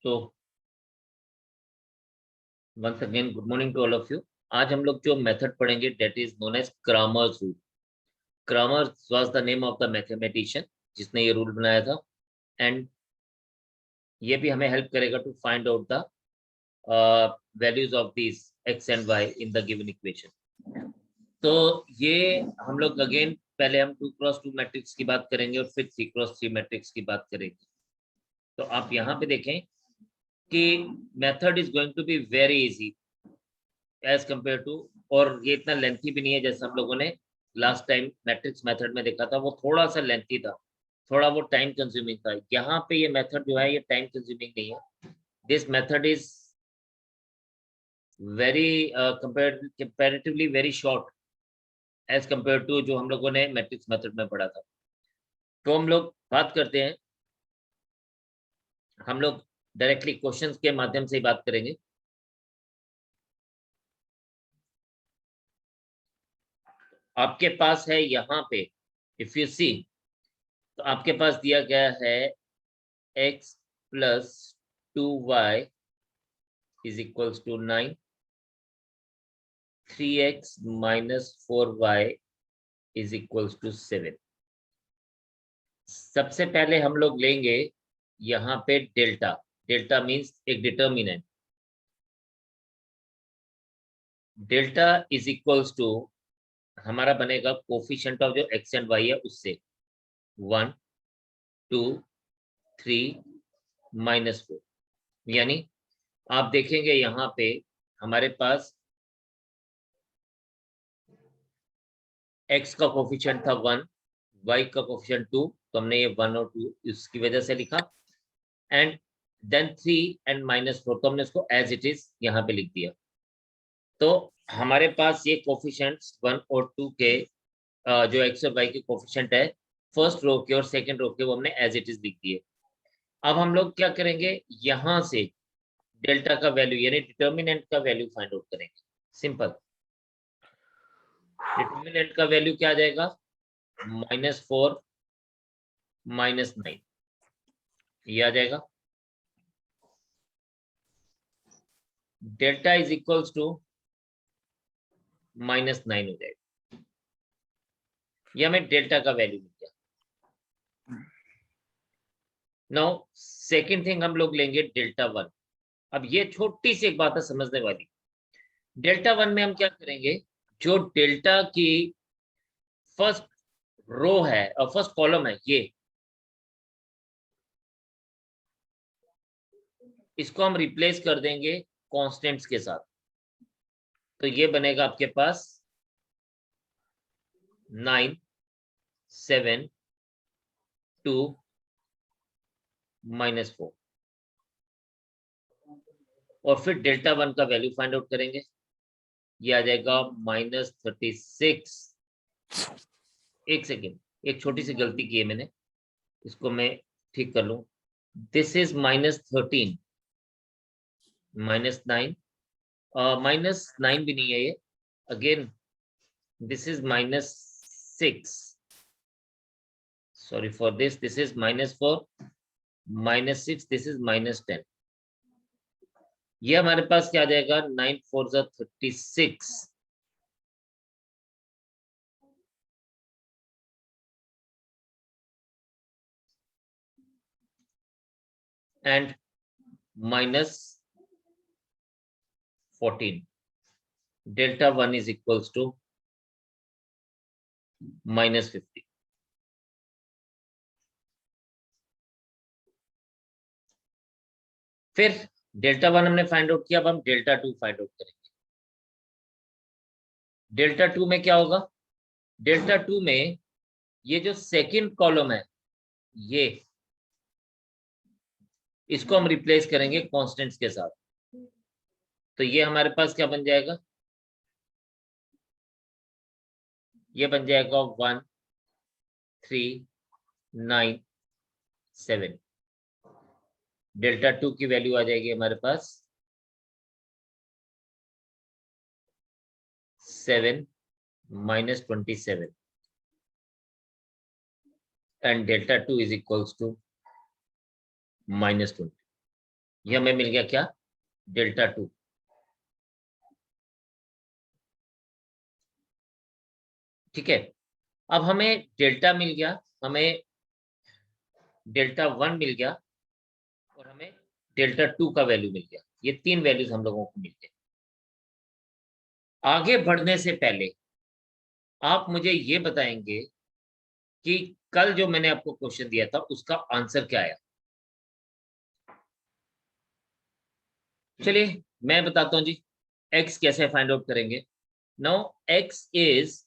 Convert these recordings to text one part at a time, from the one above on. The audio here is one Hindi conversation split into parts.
तो once again good morning to all of you. आज हम लोग जो मेथड पढ़ेंगे that is known as Cramer's rule. Cramer's was the name of the mathematician जिसने ये रूल बनाया था, एंड ये भी हमें हेल्प करेगा to find out the values of this X and Y in the given equation. तो ये हम लोग अगेन पहले हम 2x2 मैट्रिक्स की बात करेंगे और फिर 3x3 मैट्रिक्स की बात करेंगे। तो आप यहाँ पे देखें कि method is going to be very easy as compare to, और ये इतना लेंथी भी नहीं है जैसे हम लोगों ने लास्ट टाइम मैट्रिक्स मेथड में देखा था, वो थोड़ा सा लेंथी था, थोड़ा वो टाइम कंज्यूमिंग था। यहाँ पे ये मेथड जो है ये टाइम कंज्यूमिंग नहीं है। This method is very comparatively very short as compare to जो हम लोगों ने मैट्रिक्स मेथड में पढ़ा था। तो हम लोग बात करते हैं, हम लोग डायरेक्टली क्वेश्चंस के माध्यम से ही बात करेंगे। आपके पास है यहाँ पे, इफ यू सी, तो आपके पास दिया गया है x plus 2y is equals to 9, 3x minus 4y is equals to 7। सबसे पहले हम लोग लेंगे यहाँ पे डेल्टा। डेल्टा मीन्स एक determinant. Delta is equals to हमारा बनेगा कोफिशिएंट ऑफ जो एक्स एंड वाई है उससे 1, 2, 3, -4। यानी आप देखेंगे यहाँ पे हमारे पास x का कोफिशिएंट था 1, y का कोफिशिएंट 2, तो हमने ये 1 और 2 इसकी वजह से लिखा, एंड देन 3 एंड -4, तो हमने इसको एज इट इज यहाँ पे लिख दिया। तो हमारे पास ये कोफिशिएंट्स 1 और 2 के जो x और y के कोफिशिएंट है फर्स्ट रो के और सेकंड रो के, वो हमने एज इट इज लिख दिए। अब हम लोग क्या करेंगे, यहाँ से डेल्टा का वैल्यू यानी डिटर्मिनेंट का वैल्यू फाइंड आउट करेंगे। सिंपल, डिटर्मिनेंट का वैल्यू क्या आ जाएगा, -4 -9, ये आ जाएगा। डेल्टा इज इक्वल्स टू -9 हो जाएगा। ये हमें डेल्टा का वैल्यू मिल गया। नाउ सेकंड थिंग हम लोग लेंगे डेल्टा 1। अब ये छोटी सी एक बात है समझने वाली। डेल्टा 1 में हम क्या करेंगे, जो डेल्टा की फर्स्ट रो है और फर्स्ट कॉलम है, ये इसको हम रिप्लेस कर देंगे कांस्टेंट्स के साथ। तो ये बनेगा आपके पास 9, 7, 2, -4, और फिर डेल्टा 1 का वैल्यू फाइंड आउट करेंगे। ये आ जाएगा -36। एक सेकेंड, एक छोटी सी गलती की है मैंने, इसको मैं ठीक कर लूं। दिस इज -13, -9, -9 भी नहीं है ये, again this is -6, sorry for this, this is -4, -6, this is -10। ये हमारे पास क्या आ जाएगा, 9 4 36, and -14। Delta 1 is equals to -50। फिर डेल्टा 1 हमने फाइंड आउट किया, अब हम डेल्टा 2 फाइंड आउट करेंगे। डेल्टा 2 में क्या होगा, डेल्टा 2 में ये जो सेकंड कॉलम है, ये इसको हम रिप्लेस करेंगे कांस्टेंट्स के साथ। तो ये हमारे पास क्या बन जाएगा, ये बन जाएगा 1, 3, 9, 7। डेल्टा 2 की वैल्यू आ जाएगी हमारे पास 7 -27, and delta 2 is equals to -20। ये हमें मिल गया क्या, डेल्टा 2। ठीक है, अब हमें डेल्टा मिल गया, हमें डेल्टा 1 मिल गया और हमें डेल्टा 2 का वैल्यू मिल गया। ये 3 वैल्यूज हम लोगों को मिल गए। आगे बढ़ने से पहले आप मुझे ये बताएंगे कि कल जो मैंने आपको क्वेश्चन दिया था उसका आंसर क्या आया। चलिए मैं बताता हूं जी, x कैसे फाइंड आउट करेंगे। Now x is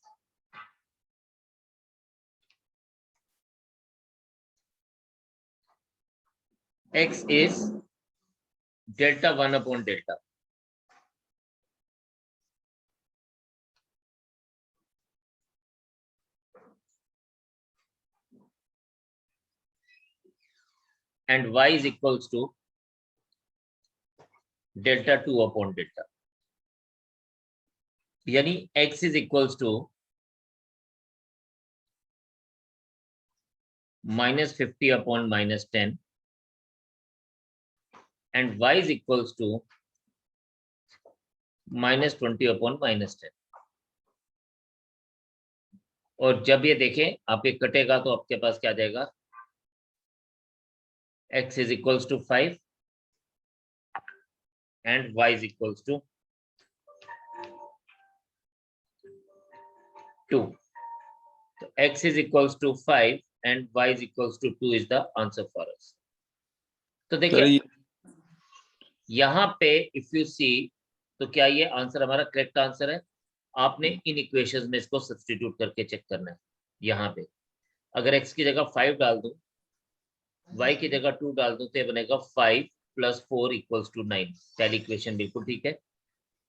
delta 1 upon delta. And y is equals to delta 2 upon delta, यानी x is equals to -50 upon -10 and y is equals to -20 upon -10। और जब ये देखें आप ये कटेगा तो आपके पास क्या आ जाएगा, x is equals to 5 and y is equals to 2। तो x is equals to 5 and y is equals to 2 is the answer for us। तो देखिए यहाँ पे इफ यू सी, तो क्या ये आंसर हमारा करेक्ट आंसर है। आपने इन इक्वेशंस में इसको सब्स्टिट्यूट करके चेक करना है। यहाँ पे अगर x की जगह 5 डाल दूं, y की जगह 2 डाल दूं, तो ये बनेगा 5 + 4 = 9। पहली इक्वेशन बिल्कुल ठीक है।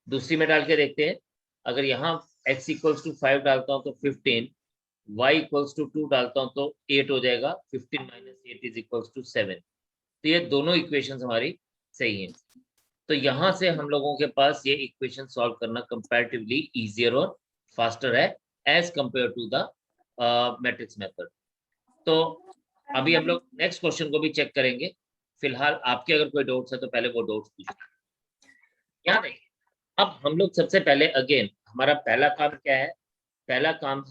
दूसरी में डाल के देखते हैं, अगर यहाँ x = 5 डालता हूँ तो 15, y = 2 डालता हूँ तो 8 हो जाएगा। 15 - 8 = 7। तो ये दोनों इक्वेशंस हमारी सही हैं। तो यहाँ से हम लोगों के पास ये इक्वेशन सॉल्व करना कंपैरेटिवली इजियर और फास्टर है as compare to the matrix method. तो अभी हम लोग नेक्स्ट क्वेश्चन को भी चेक करेंगे। फिलहाल आपके अगर कोई डाउट्स है तो पहले वो डाउट्स पूछिए। यहाँ देखिए, अब हम लोग सबसे पहले अगेन हमारा पहला काम क्या है, पहला काम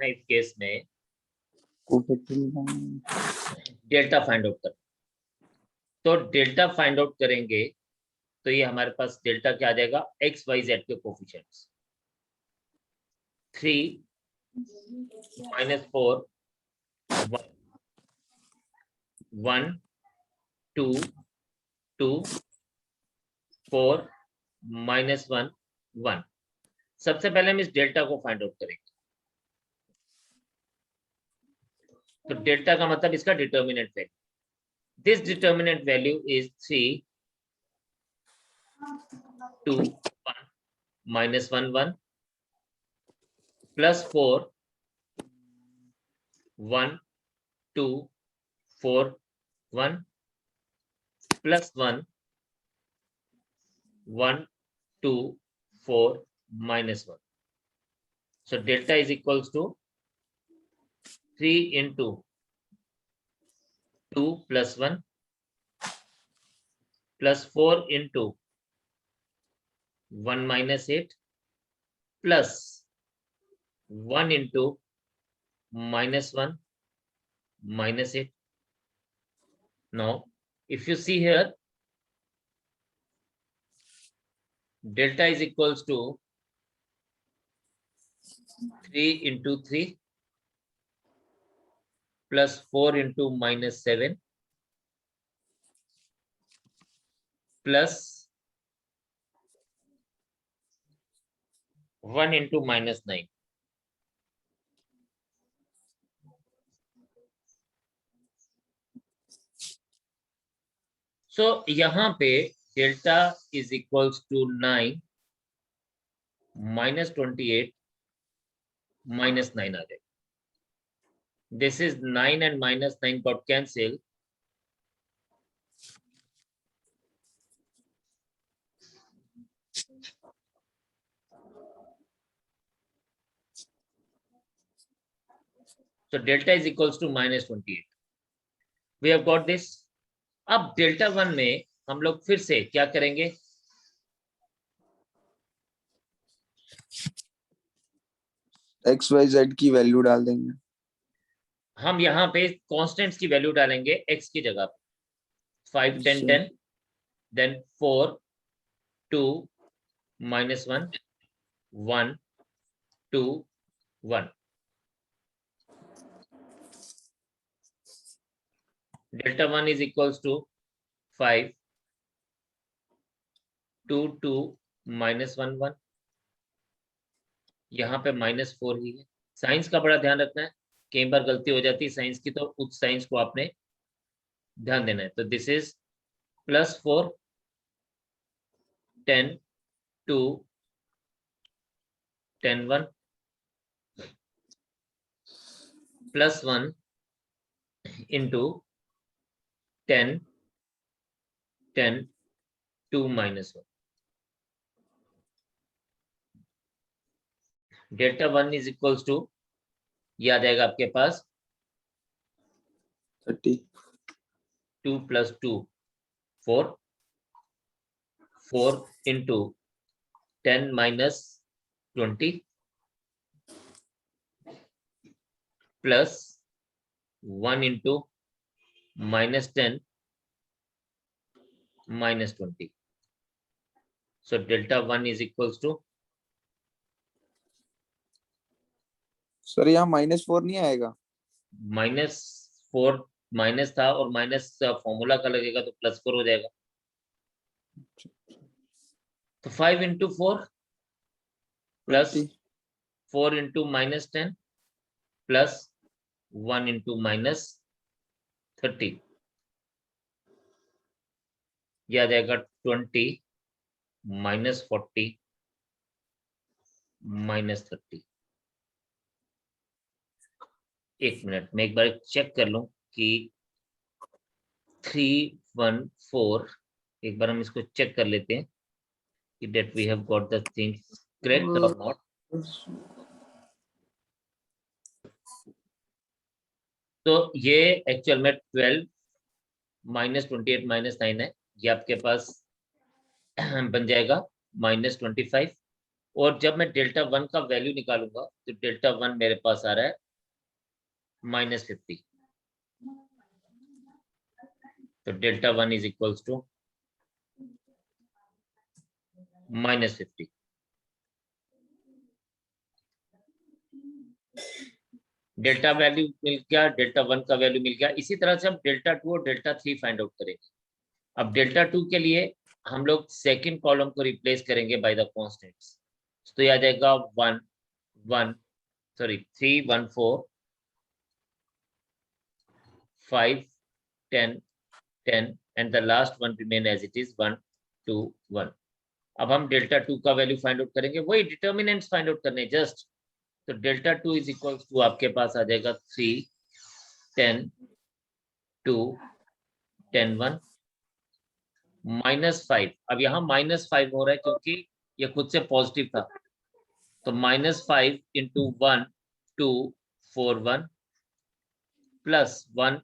है इस केस में डेल्टा फाइंड आउट करना। तो डेल्टा फाइंड आउट करेंगे तो ये हमारे पास डेल्टा क्या आ जाएगा, एक्स वाई जेड के कोफिशिएंट्स 3 - 4 1 2 2 4 -1 1। सबसे पहले हम इस डेल्टा को फाइंड आउट करेंगे। तो डेल्टा का मतलब इसका determinant value. This determinant value is 3 2 1 -1 1 +4 1 2 4 1 +1 1 2 4 -1। So delta is equals to 3 into 2 + 1 +4 into 1 - 8 plus 1 into -1 -8. Now, if you see here, delta is equals to 3 into 3 plus 4 into -7 plus 1 into -9. So यहाँ पे डेल्टा इज इक्वल्स टू 9 -28 -9 आ जाएगा। This is 9 and -9 got cancelled. So delta is equals to -28. We have got this. अब डेल्टा 1 में हम लोग फिर से क्या करेंगे, XYZ की वैल्यू डाल देंगे। हम यहाँ पे कांस्टेंट्स की वैल्यू डालेंगे x की जगह पे। 5 10 10, then 4 2 -1 1 2 1। Delta 1 is equals to 5 2 2 -1 1। यहाँ पे -4 ही है। साइंस का बड़ा ध्यान रखना है, कई बार गलती हो जाती है साइंस की, तो उस साइंस को आपने ध्यान देना है। तो this is +4 10 2 10 1 +1 into 10 10 2 -1। Delta 1 is equals to, याद आएगा आपके पास 30 2 + 2 4 4 into 10 - 20 plus 1 into -10 -20। So delta 1 is equals to, sir यहाँ -4 नहीं आएगा। -4 माइनस था और माइनस फॉर्मूला का लगेगा तो +4 हो जाएगा। तो 5 into 4 plus 4 into -10 plus 1 into -30, यह आ जाएगा 20 -40 -30। एक मिनट में एक बार चेक कर लूं कि 314, एक बार हम इसको चेक कर लेते हैं कि that we have got the things correct or not। तो ये एक्चुअल में 12 -28 -9 है, ये आपके पास बन जाएगा -25। और जब मैं डेल्टा 1 का वैल्यू निकालूंगा तो डेल्टा 1 मेरे पास आ रहा है -50। तो delta 1 is equals to -50। Delta value मिल गया, डेल्टा 1 का वैल्यू मिल गया। इसी तरह से हम डेल्टा 2 और डेल्टा 3 फाइंड आउट करेंगे। अब डेल्टा 2 के लिए हम लोग सेकंड कॉलम को रिप्लेस करेंगे बाय द कांस्टेंट्स। तो यह आ जाएगा 1 1 sorry 3 1 4 5 10 10 and the last one remain as it is 1 2 1। अब हम डेल्टा 2 का वैल्यू फाइंड आउट करेंगे, वही डिटर्मिनेंट्स फाइंड आउट करने जस्ट। तो डेल्टा 2 इज इक्वल्स टू आपके पास आ जाएगा 3 10 2 10 1 -5। अब यहाँ -5 हो रहा है क्योंकि ये खुद से पॉजिटिव था। तो -5 into 1 2 4 1 प्लस 1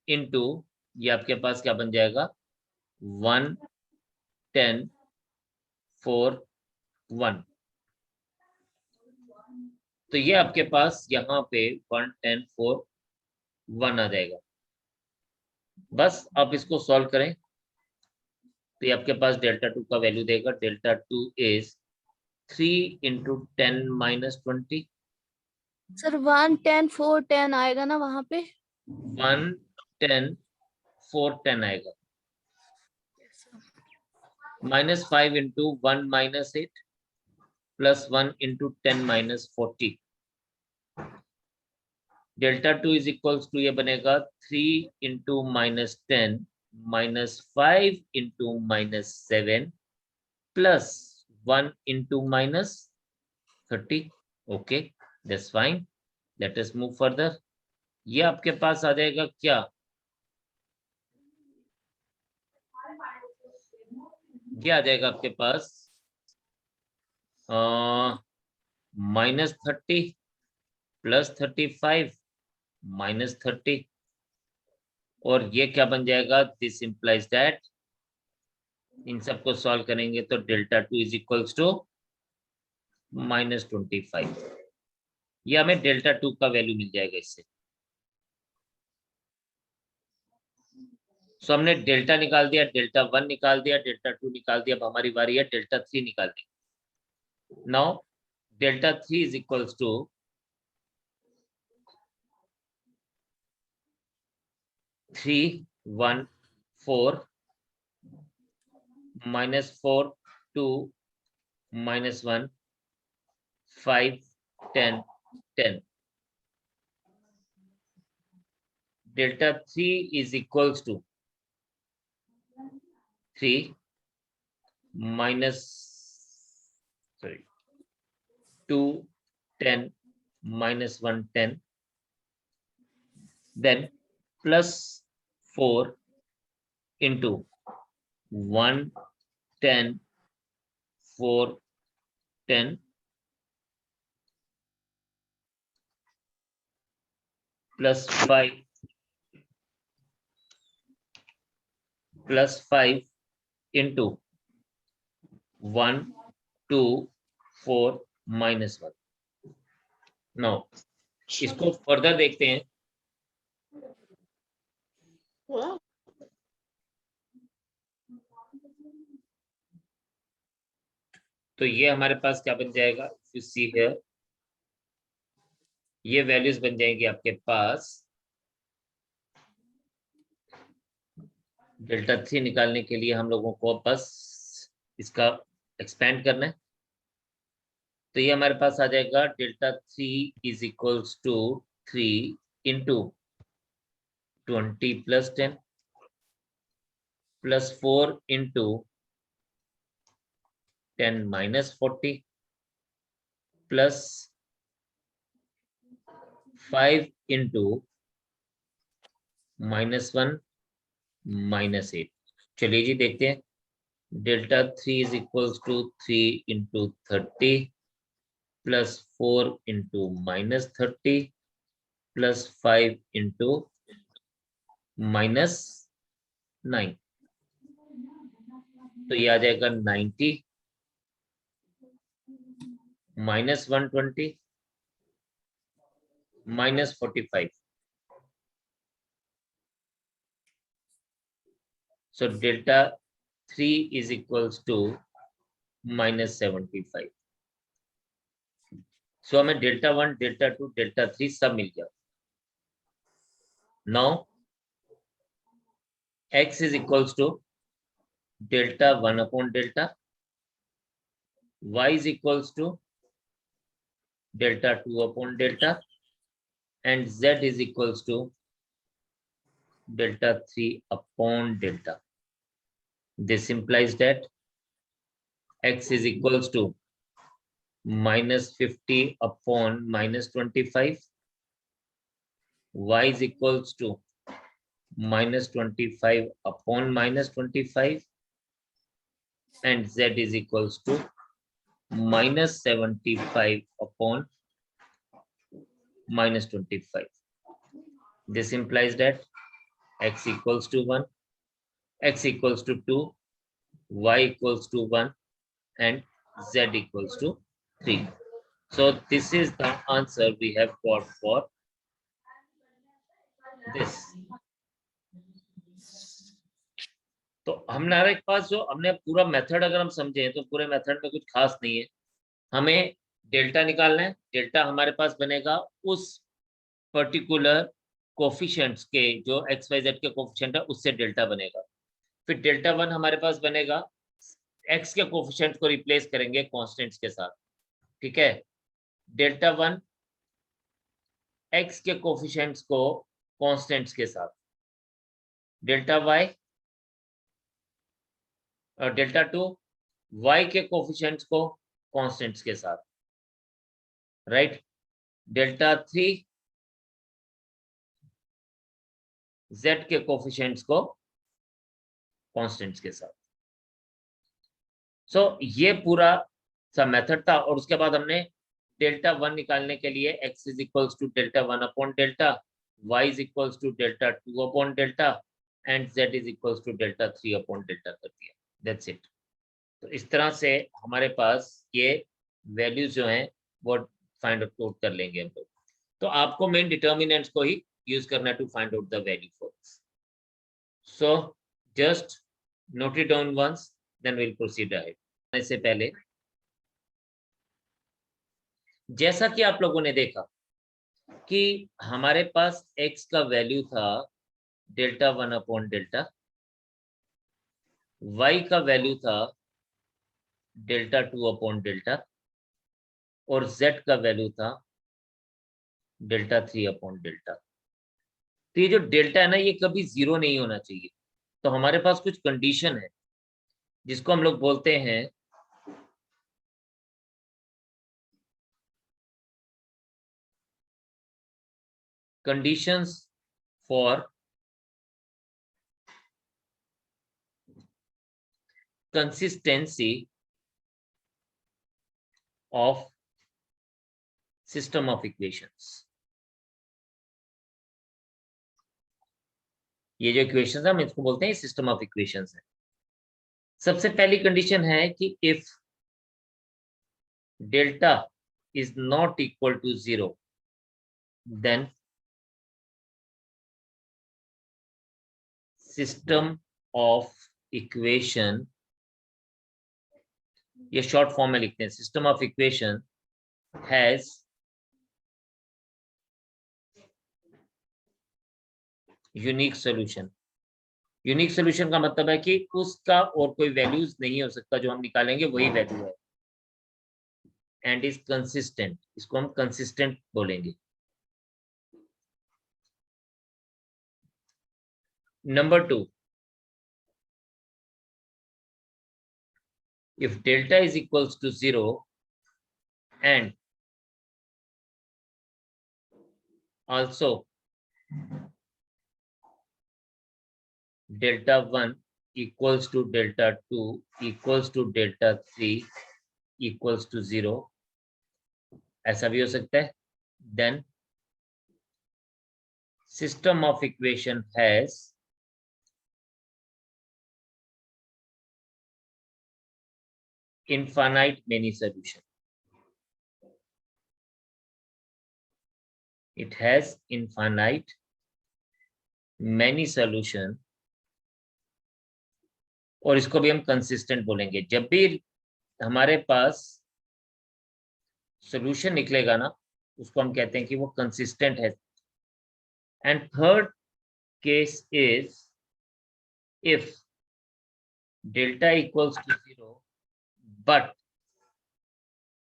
into, ये आपके पास क्या बन जाएगा 1 10 4 1। तो ये आपके पास यहाँ पे 1 10 4 1 आ जाएगा। बस आप इसको सॉल्व करें तो ये आपके पास डेल्टा 2 का वैल्यू देगा। Delta 2 is 3 into 10 - 20। सर 1 10 4 10 आएगा ना वहां पे? 1 10 4 10 आएगा। -5 into 1 -8 plus 1 into 10 - 40। Delta 2 is equals to, ये बनेगा 3 into -10 -5 into -7 plus 1 into -30। Okay, that's fine, let us move further. ये आपके पास आ जाएगा क्या, ये आ जाएगा आपके पास -30 + 35 -30, और ये क्या बन जाएगा, दिस इंप्लाइज दैट, इन सबको सॉल्व करेंगे तो डेल्टा 2 इज इक्वल्स टू -25, ये हमें डेल्टा 2 का वैल्यू मिल जाएगा इससे। सो हमने डेल्टा निकाल दिया, डेल्टा 1 निकाल दिया, डेल्टा 2 निकाल दिया, अब हमारी बारी है डेल्टा 3 निकालने की। Now delta 3 is equals to -4 -4 2 -1 5 10 10, delta 3 is equals to 3 minus 2 10 minus 1 10, then plus 4 into 1 10 4 10 plus 5 into 1 2 4 minus 1। Now इसको फर्दर देखते हैं। तो ये हमारे पास क्या बन जाएगा, यू सी हियर, ये वैल्यूज बन जाएंगी आपके पास। डेल्टा 3 निकालने के लिए हम लोगों को बस इसका एक्सपेंड करना है। तो ये हमारे पास आ जाएगा delta 3 is equals to 3 into 20 + 10 plus 4 into 10 - 40 plus 5 into -1 -8। चलिए जी देखते हैं। Delta 3 is equals to 3 into 30 plus 4 into -30 plus 5 into -9, तो ये आ जाएगा 90 -120 -45। So delta 3 is equals to -75। So हमें डेल्टा 1 डेल्टा 2 डेल्टा 3 सब मिल गया। Now x is equals to delta 1 upon delta, y is equals to delta 2 upon delta, and z is equals to delta 3 upon delta. This implies that x is equals to -50 upon -25, y is equals to -25 upon -25, and z is equals to -75 upon -25. This implies that x equals to 1, x equals to 2, y equals to 1, and z equals to 3. So this is the answer we have got for this. तो हमारे पास जो हमने पूरा मेथड अगर हम समझे तो पूरे मेथड में कुछ खास नहीं है। हमें डेल्टा निकालना है। डेल्टा हमारे पास बनेगा उस पर्टिकुलर कोफिशिएंट्स के, जो एक्स वाई जेड के कोफिशिएंट है उससे डेल्टा बनेगा। फिर डेल्टा 1 हमारे पास बनेगा, एक्स के कोफिशिएंट को रिप्लेस करेंगे कांस्टेंट्स के साथ, ठीक है। डेल्टा 1 एक्स के कोफिशिएंट्स को कांस्टेंट्स के साथ, डेल्टा वाई और डेल्टा 2 वाई के कोफिशिएंट्स को कांस्टेंट्स के साथ, राइट। डेल्टा 3 जेड के कोफिशिएंट्स को कांस्टेंट्स के साथ। सो ये पूरा सा मेथड था। और उसके बाद हमने डेल्टा 1 निकालने के लिए x is equals to delta 1 upon delta, y is equals to delta 2 upon delta and z is equals to delta 3 upon delta कर दिया. That's it. तो इस तरह से हमारे पास ये वैल्यूज जो हैं वो फाइंड आउट कर लेंगे हम लोग. तो आपको मेन डिटर्मिनेंट्स को ही यूज करना है to find out the value for this. So just note it down once, then will proceed ahead. इससे पहले जैसा कि आप लोगों ने देखा कि हमारे पास x का वैल्यू था डेल्टा 1 अपॉन डेल्टा, y का वैल्यू था डेल्टा 2 अपॉन डेल्टा और z का वैल्यू था डेल्टा 3 अपॉन डेल्टा. तो ये जो डेल्टा है ना, ये कभी जीरो नहीं होना चाहिए. तो हमारे पास कुछ कंडीशन है जिसको हम लोग बोलते हैं conditions for consistency of system of equations. ये जो इक्वेशंस है हम इसको बोलते हैं सिस्टम ऑफ इक्वेशंस है. सबसे पहली कंडीशन है कि if delta is not equal to zero then system of equation, ये शॉर्ट फॉर्म में लिखते हैं, system of equation has unique solution. Unique solution का मतलब है कि उसका और कोई वैल्यूज नहीं हो सकता, जो हम निकालेंगे वही वैल्यू है. एंड इज कंसिस्टेंट, इसको हम कंसिस्टेंट बोलेंगे. Number 2, if delta is equals to 0 and also delta 1 equals to delta 2 equals to delta 3 equals to 0, ऐसा भी हो सकता है, then system of equation has infinite many solution. It has infinite many solution. और इसको भी हम कंसिस्टेंट बोलेंगे. जब भी हमारे पास सॉल्यूशन निकलेगा ना, उसको हम कहते हैं कि वो कंसिस्टेंट है. And third case is if delta equals to 0 but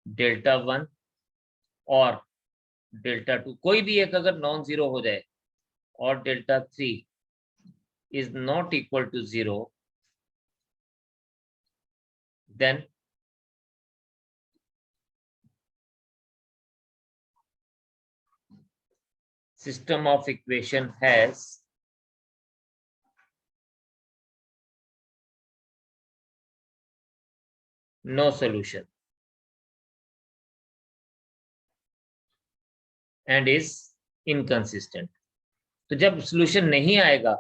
delta 1 और डेल्टा 2 कोई भी एक अगर नॉन जीरो हो जाए और delta 3 is not equal to 0, then system of equation has no solution and is inconsistent. तो जब सॉल्यूशन नहीं आएगा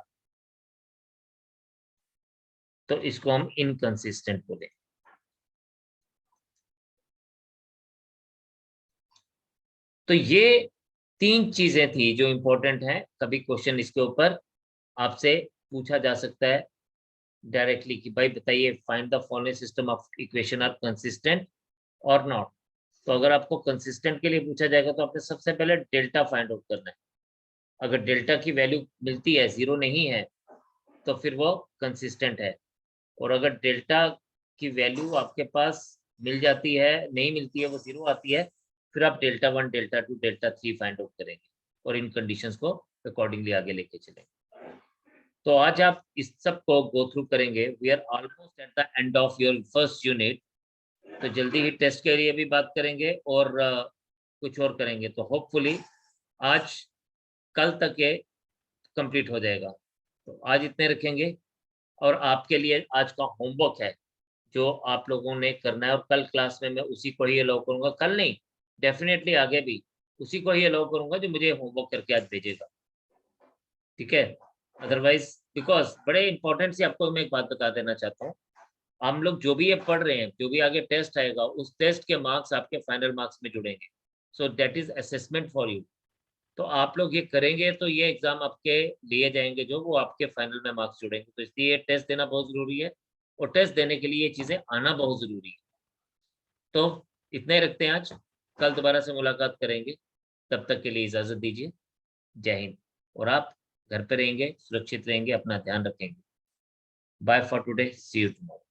तो इसको हम इनकंसिस्टेंट बोलेंगे. तो ये 3 चीजें थी जो इंपॉर्टेंट हैं. कभी क्वेश्चन इसके ऊपर आपसे पूछा जा सकता है डायरेक्टली कि भाई बताइए find the following system of equation are consistent और नॉट. तो अगर आपको कंसिस्टेंट के लिए पूछा जाएगा तो आपने सबसे पहले डेल्टा फाइंड आउट करना है. अगर डेल्टा की वैल्यू मिलती है, जीरो नहीं है, तो फिर वो कंसिस्टेंट है. और अगर डेल्टा की वैल्यू आपके पास मिल जाती है, नहीं मिलती है, वो जीरो आती है, फिर आप delta 1, delta 2, delta 3 find out करेंगे और इन कंडीशंस को अकॉर्डिंगली आगे लेके चलेंगे. तो आज आप इस सब को गो थ्रू करेंगे. We are almost at the end of your first unit. तो जल्दी ही टेस्ट के लिए भी बात करेंगे और कुछ और करेंगे. तो होपफुली आज कल तक ये कंप्लीट हो जाएगा. तो आज इतने रखेंगे और आपके लिए आज का होमवर्क है जो आप लोगों ने करना है. और कल क्लास में मैं उसी को ही अलाउ करूंगा. कल नहीं, डेफिनेटली आगे भी उसी को ही अलाउ करूंगा जो मुझे होमवर्क करके आज भेजेगा. ठीक है। अदरवाइज बिकॉज बड़े इंपॉर्टेंट सी आपको मैं एक बात बता देना चाहता हूँ, हम लोग जो भी ये पढ़ रहे हैं, जो भी आगे टेस्ट आएगा, उस टेस्ट के मार्क्स आपके फाइनल मार्क्स में जुड़ेंगे। So that is assessment for you. तो आप लोग ये करेंगे तो ये एग्जाम आपके लिए जाएंगे, जो वो आपके फाइनल में मार्क्स जुड़ेंगे। तो इसलिए टेस्ट देना बहुत जरूरी है, और टेस्ट देने के लिए ये चीजें आना बहुत जरूरी है। तो इतना ही रखते हैं आज, कल दोबारा से मुलाकात करेंगे। तब तक के लिए इजाजत दीजिए। जय हिंद। और आप घर पे रहेंगे, सुरक्षित रहेंगे, अपना ध्यान रखेंगे। Bye for today, see you tomorrow.